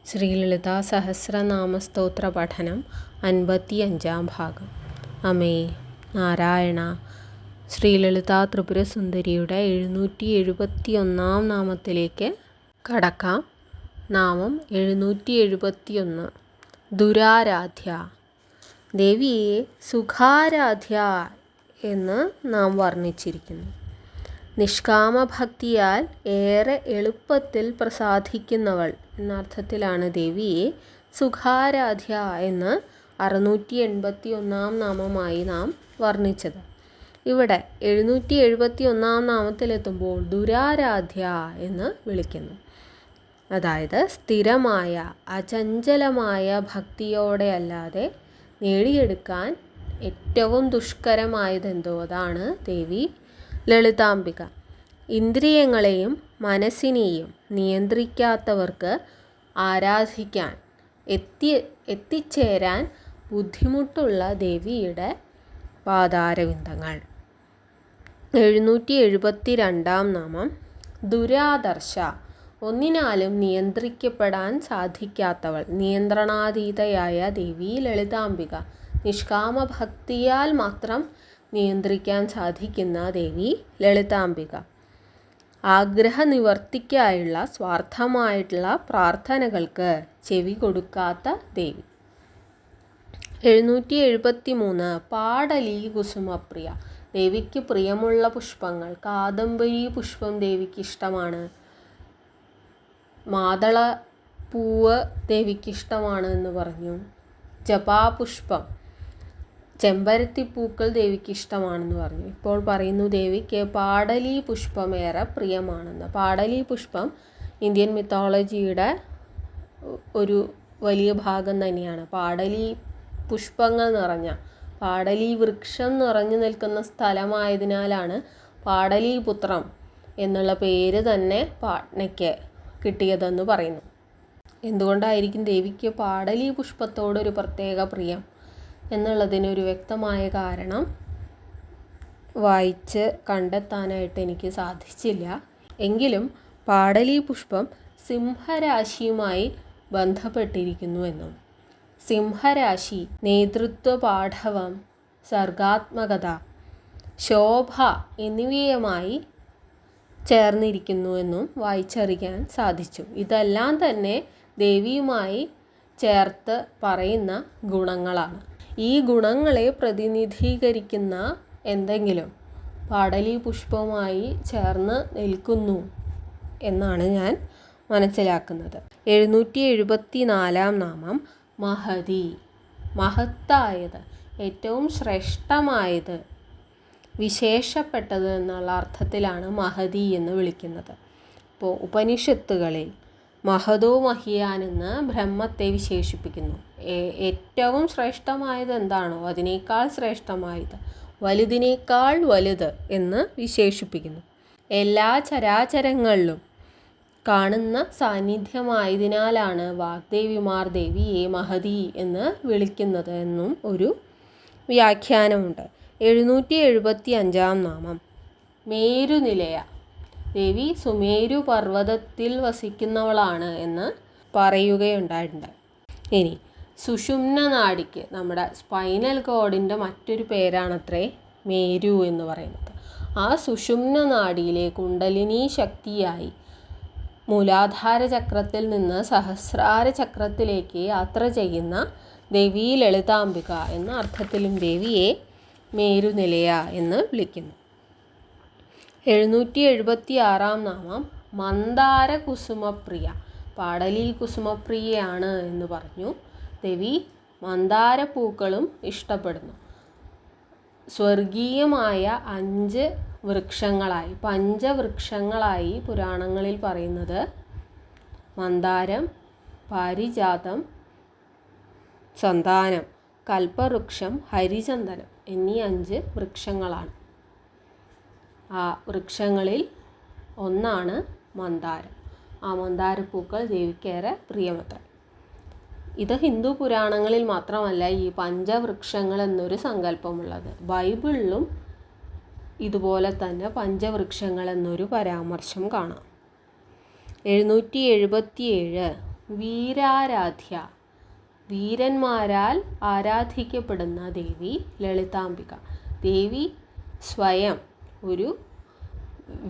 ശ്രീലളിതാ സഹസ്രനാമസ്തോത്ര പഠനം 55-ാം ഭാഗം. അമേ നാരായണ. ശ്രീലളിതാ ത്രിപുരസുന്ദരിയുടെ 771-ാം നാമത്തിലേക്ക് കടക്കാം. നാമം 771. ദുരാരാധ്യ. ദേവിയെ സുഖാരാധ്യ എന്ന് നാം വർണ്ണിച്ചിരിക്കുന്നു. നിഷ്കാമഭക്തിയാൽ ഏറെ എളുപ്പത്തിൽ പ്രസാദിക്കുന്നവൾ എന്നർത്ഥത്തിലാണ് ദേവിയെ സുഖാരാധ്യ എന്ന് 681-ാം നാമമായി നാം വർണ്ണിച്ചത്. ഇവിടെ 771-ാം നാമത്തിലെത്തുമ്പോൾ ദുരാരാധ്യ എന്ന് വിളിക്കുന്നു. അതായത് സ്ഥിരമായ അചഞ്ചലമായ ഭക്തിയോടെ അല്ലാതെ നേടിയെടുക്കാൻ ഏറ്റവും ദുഷ്കരമായതെന്തോ അതാണ് ദേവി ലളിതാംബിക. ഇന്ദ്രിയങ്ങളെയും മനസ്സിനെയും നിയന്ത്രിക്കാത്തവർക്ക് ആരാധിക്കാൻ എത്തിച്ചേരാൻ ബുദ്ധിമുട്ടുള്ള ദേവിയുടെ പാദാരവിന്ദങ്ങൾ. 772-ാം നാമം. ദുരാദർശ. ഒന്നിനാലും നിയന്ത്രിക്കപ്പെടാൻ സാധിക്കാത്തവൾ, നിയന്ത്രണാതീതയായ ദേവി ലളിതാംബിക. നിഷ്കാമഭക്തിയാൽ മാത്രം നിയന്ത്രിക്കാൻ സാധിക്കുന്ന ദേവി ലളിതാംബിക. ആഗ്രഹനിവർത്തിക്കായുള്ള സ്വാർത്ഥമായിട്ടുള്ള പ്രാർത്ഥനകൾക്ക് ചെവി കൊടുക്കാത്ത ദേവി. 773. പാടലി കുസുമപ്രിയ. ദേവിക്ക് പ്രിയമുള്ള പുഷ്പങ്ങൾ. കാദംബരി പുഷ്പം ദേവിക്ക് ഇഷ്ടമാണ്. മാതള പൂവ് ദേവിക്ക് ഇഷ്ടമാണ് എന്ന് പറഞ്ഞു. ജപാപുഷ്പം, ചെമ്പരത്തിപ്പൂക്കൾ ദേവിക്ക് ഇഷ്ടമാണെന്ന് പറഞ്ഞു. ഇപ്പോൾ പറയുന്നു ദേവിക്ക് പാടലി പുഷ്പം ഏറെ പ്രിയമാണെന്ന്. പാടലി പുഷ്പം ഇന്ത്യൻ മിത്തോളജിയുടെ ഒരു വലിയ ഭാഗം തന്നെയാണ്. പാടലി പുഷ്പങ്ങൾ നിറഞ്ഞ, പാടലി വൃക്ഷം നിറഞ്ഞു നിൽക്കുന്ന സ്ഥലമായതിനാലാണ് പാടലീപുത്രം എന്നുള്ള പേര് തന്നെ പാട്നയ്ക്ക് കിട്ടിയതെന്ന് പറയുന്നു. എന്തുകൊണ്ടായിരിക്കും ദേവിക്ക് പാടലി പുഷ്പത്തോടൊരു പ്രത്യേക പ്രിയം എന്നുള്ളതിനൊരു വ്യക്തമായ കാരണം വായിച്ച് കണ്ടെത്താനായിട്ട് എനിക്ക് സാധിച്ചില്ല. എങ്കിലും പാടലി പുഷ്പം സിംഹരാശിയുമായി ബന്ധപ്പെട്ടിരിക്കുന്നുവെന്നും സിംഹരാശി നേതൃത്വ പാഠവം, സർഗാത്മകത, ശോഭ എന്നിവയുമായി ചേർന്നിരിക്കുന്നുവെന്നും വായിച്ചറിയാൻ സാധിച്ചു. ഇതെല്ലാം തന്നെ ദേവിയുമായി ചേർത്ത് പറയുന്ന ഗുണങ്ങളാണ്. ഈ ഗുണങ്ങളെ പ്രതിനിധീകരിക്കുന്ന എന്തെങ്കിലും പാടലി പുഷ്പവുമായി ചേർന്ന് നിൽക്കുന്നു എന്നാണ് ഞാൻ മനസ്സിലാക്കുന്നത്. 774-ാം നാമം. മഹതി. മഹത്തായത്, ഏറ്റവും ശ്രേഷ്ഠമായത്, വിശേഷപ്പെട്ടത് എന്നുള്ള അർത്ഥത്തിലാണ് മഹതി എന്ന് വിളിക്കുന്നത്. ഇപ്പോൾ ഉപനിഷത്തുകളിൽ മഹതോ മഹിയാൻ എന്ന് ബ്രഹ്മത്തെ വിശേഷിപ്പിക്കുന്നു. ഏറ്റവും ശ്രേഷ്ഠമായത് എന്താണോ അതിനേക്കാൾ ശ്രേഷ്ഠമായത്, വലുതിനേക്കാൾ വലുത് എന്ന് വിശേഷിപ്പിക്കുന്നു. എല്ലാ ചരാചരങ്ങളിലും കാണുന്ന സാന്നിധ്യമായതിനാലാണ് വാഗ്ദേവിമാർ ദേവിയെ മഹതി എന്ന് വിളിക്കുന്നത് എന്നും ഒരു വ്യാഖ്യാനമുണ്ട്. 775-ാം നാമം. മേരുനിലയ. ദേവി സുമേരു പർവ്വതത്തിൽ വസിക്കുന്നവളാണ് എന്ന് പറയുകയുണ്ടായിട്ടുണ്ട്. ഇനി സുഷുമ്ന നാഡിക്ക്, നമ്മുടെ സ്പൈനൽ കോഡിൻ്റെ മറ്റൊരു പേരാണത്രേ മേരു എന്ന് പറയുന്നത്. ആ സുഷുമ്ന നാഡിയിലെ കുണ്ടലിനി ശക്തിയായി മൂലാധാര ചക്രത്തിൽ നിന്ന് സഹസ്രാര ചക്രത്തിലേക്ക് യാത്ര ചെയ്യുന്ന ദേവി ലളിതാംബിക എന്ന അർത്ഥത്തിലും ദേവിയെ മേരുനിലയ എന്ന് വിളിക്കുന്നു. 776-ാം നാമം. മന്ദാര കുസുമപ്രിയ. പാടലി കുസുമപ്രിയയാണ് എന്ന് പറഞ്ഞു. ദേവി മന്ദാരപ്പൂക്കളും ഇഷ്ടപ്പെടുന്നു. സ്വർഗീയമായ 5 വൃക്ഷങ്ങളായി, പഞ്ചവൃക്ഷങ്ങളായി പുരാണങ്ങളിൽ പറയുന്നത് മന്ദാരം, പാരിജാതം, സന്താനം, കൽപ്പവൃക്ഷം, ഹരിചന്ദനം എന്നീ 5 വൃക്ഷങ്ങളാണ്. ആ വൃക്ഷങ്ങളിൽ ഒന്നാണ് മന്ദാരം. ആ മന്ദാരപ്പൂക്കൾ ദേവിക്കേറെ പ്രിയമത്ര. ഇത് ഹിന്ദു പുരാണങ്ങളിൽ മാത്രമല്ല ഈ പഞ്ചവൃക്ഷങ്ങൾ എന്നൊരു സങ്കല്പമുള്ളത്. ബൈബിളിലും ഇതുപോലെ തന്നെ പഞ്ചവൃക്ഷങ്ങൾ എന്നൊരു പരാമർശം കാണാം. 777 വീരാരാധ്യ, വീരന്മാരാൽ ആരാധിക്കപ്പെടുന്ന ദേവി ലളിതാംബിക. ദേവി സ്വയം ഒരു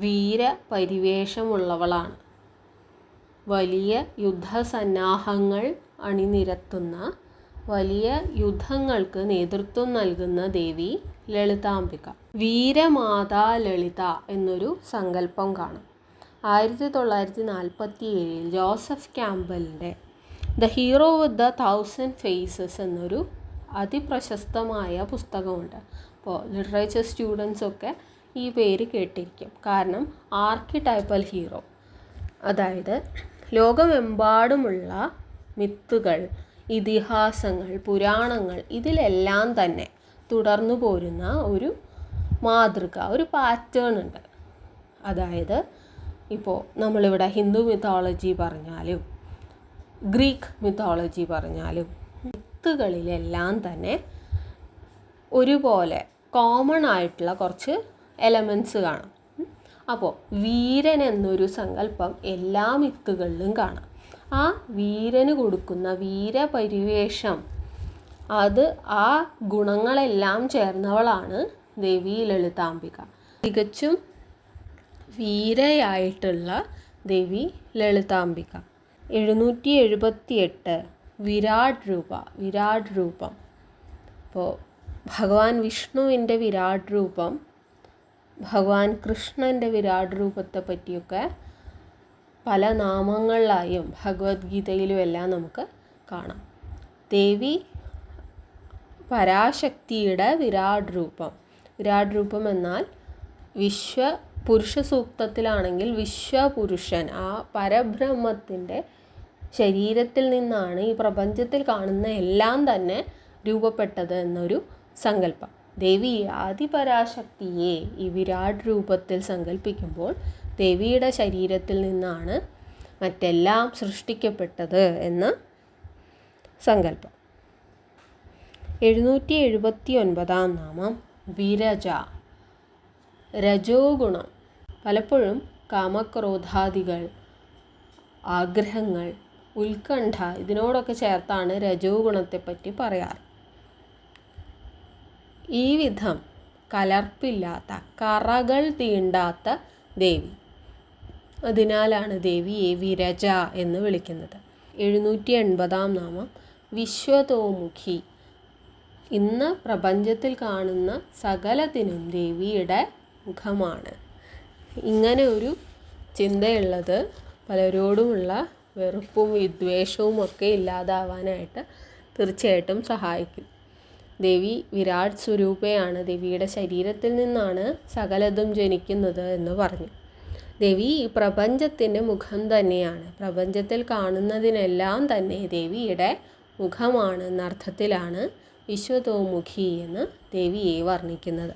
വീരപരിവേഷമുള്ളവളാണ്. വലിയ യുദ്ധസന്നാഹങ്ങൾ അണിനിരത്തുന്ന, വലിയ യുദ്ധങ്ങൾക്ക് നേതൃത്വം നൽകുന്ന ദേവി ലളിതാംബിക. വീരമാതാ ലളിത എന്നൊരു സങ്കല്പം കാണാം. 1947 ജോസഫ് ക്യാമ്പലിൻ്റെ the hero with the 1000 faces എന്നൊരു അതിപ്രശസ്തമായ പുസ്തകമുണ്ട്. അപ്പോൾ ലിറ്ററേച്ചർ സ്റ്റുഡൻസൊക്കെ ഈ പേര് കേട്ടിരിക്കും. കാരണം ആർക്കിടൈപ്പൽ ഹീറോ, അതായത് ലോകമെമ്പാടുമുള്ള മിത്തുകൾ, ഇതിഹാസങ്ങൾ, പുരാണങ്ങൾ, ഇതിലെല്ലാം തന്നെ തുടർന്നു പോരുന്ന ഒരു മാതൃക, ഒരു പാറ്റേൺ ഉണ്ട്. അതായത് ഇപ്പോൾ നമ്മളിവിടെ ഹിന്ദു മിത്തോളജി പറഞ്ഞാലും ഗ്രീക്ക് മിത്തോളജി പറഞ്ഞാലും മിത്തുകളിലെല്ലാം തന്നെ ഒരുപോലെ കോമൺ ആയിട്ടുള്ള കുറച്ച് എലമെൻറ്റ്സ് കാണാം. അപ്പോൾ വീരൻ എന്നൊരു സങ്കല്പം എല്ലാ മിത്തുകളിലും കാണാം. ആ വീരന് കൊടുക്കുന്ന വീരപരിവേഷം, അത് ആ ഗുണങ്ങളെല്ലാം ചേർന്നവളാണ് ദേവി ലളിതാംബിക. തികച്ചും വീരയായിട്ടുള്ള ദേവി ലളിതാംബിക. 778 വിരാട് രൂപം. അപ്പോൾ ഭഗവാൻ വിഷ്ണുവിൻ്റെ വിരാട് രൂപം, ഭഗവാൻ കൃഷ്ണൻ്റെ വിരാട് രൂപത്തെ പറ്റിയൊക്കെ പല നാമങ്ങളിലായും ഭഗവത്ഗീതയിലും എല്ലാം നമുക്ക് കാണാം. ദേവി പരാശക്തിയുടെ വിരാട് രൂപം എന്നാൽ പുരുഷ സൂക്തത്തിലാണെങ്കിൽ വിശ്വപുരുഷൻ, ആ പരബ്രഹ്മത്തിൻ്റെ ശരീരത്തിൽ നിന്നാണ് ഈ പ്രപഞ്ചത്തിൽ കാണുന്ന എല്ലാം തന്നെ രൂപപ്പെട്ടത് എന്നൊരു സങ്കല്പം. ദേവി ആദിപരാശക്തിയെ ഈ വിരാട് രൂപത്തിൽ സങ്കല്പിക്കുമ്പോൾ ദേവിയുടെ ശരീരത്തിൽ നിന്നാണ് മറ്റെല്ലാം സൃഷ്ടിക്കപ്പെട്ടത് എന്ന സങ്കല്പം. 779 നാമം വിരജ, രജോ ഗുണം. പലപ്പോഴും കാമക്രോധാദികൾ, ആഗ്രഹങ്ങൾ, ഉത്കണ്ഠ ഇതിനോടൊക്കെ ചേർത്താണ് രജോ ഗുണത്തെപ്പറ്റി പറയാറ്. ഈ വിധം കലർപ്പില്ലാത്ത, കറകൾ തീണ്ടാത്ത ദേവി, അതിനാലാണ് ദേവിയെ വിരജ എന്ന് വിളിക്കുന്നത്. 780 നാമം വിശ്വതോമുഖി. ഇന്ന് പ്രപഞ്ചത്തിൽ കാണുന്ന സകലത്തിനും ദേവിയുടെ മുഖമാണ്. ഇങ്ങനെ ഒരു ചിന്തയുള്ളത് പലരോടുമുള്ള വെറുപ്പും വിദ്വേഷവും ഒക്കെ ഇല്ലാതാവാനായിട്ട് തീർച്ചയായിട്ടും സഹായിക്കും. ദേവി വിരാട് സ്വരൂപയാണ്, ദേവിയുടെ ശരീരത്തിൽ നിന്നാണ് സകലതും ജനിക്കുന്നത് എന്ന് പറഞ്ഞു. ദേവി ഈ പ്രപഞ്ചത്തിൻ്റെ മുഖം തന്നെയാണ്. പ്രപഞ്ചത്തിൽ കാണുന്നതിനെല്ലാം തന്നെ ദേവിയുടെ മുഖമാണ് എന്നർത്ഥത്തിലാണ് വിശ്വതോമുഖി എന്ന് ദേവിയെ വർണ്ണിക്കുന്നത്.